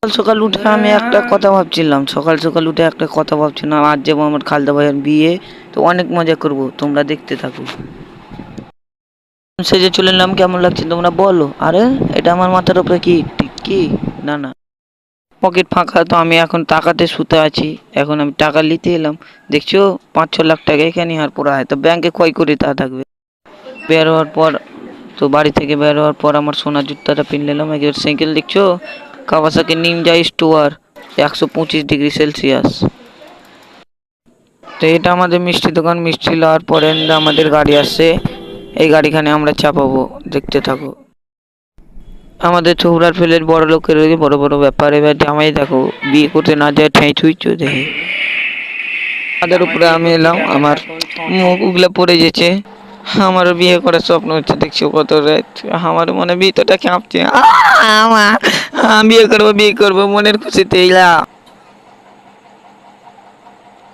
সকাল সকাল উঠে আমি একটা কথা ভাবছিলাম, আজ যাবো আমার খালদা ভাইয়ের বিয়ে। তো অনেক মজা করব, তোমরা দেখতে থাকো। সেজে চলে এলাম, কেমন লাগছে তোমরা বলো। আরে এটা আমার মাথার উপরে কি ঠিক কি? না না, পকেট ফাঁকা, তো আমি এখন টাকাতে শুতে আছি। এখন আমি টাকা নিতে এলাম, দেখছো 5-6 লাখ টাকা এখানে আর পড়া হয়, তো ব্যাংকে কয় করে তা থাকবে। বের হওয়ার পর, তো বাড়ি থেকে বের হওয়ার পর আমার সোনার জুতাটা পিন নিলাম। একজন সাইকেল দেখছো, কাওয়াসাকি নিনজা স্টোয়ার, 125 ডিগ্রি সেলসিয়াস। তো এটা আমাদের মিষ্টি দোকান, মিষ্টি লওয়ার পরে আমাদের গাড়ি আসছে। এই গাড়িখানে আমরা চাপাবো, দেখতে থাকো। আমাদের ছোকরার ফেলের বড় লোকের বড় বড় ব্যাপার। এবার জামাই দেখো, বিয়ে করতে না যায় ঠেঁই ছুঁইছ দেখে। তাদের উপরে আমি এলাম, আমার মুখ উগলে পড়ে গেছে। আমারও বিয়ে করার স্বপ্ন হচ্ছে, দেখছি কত রাত। আমার মনে ভিতরটা কাঁপছে। বিয়ে করবো মনের খুশিতে এলাম।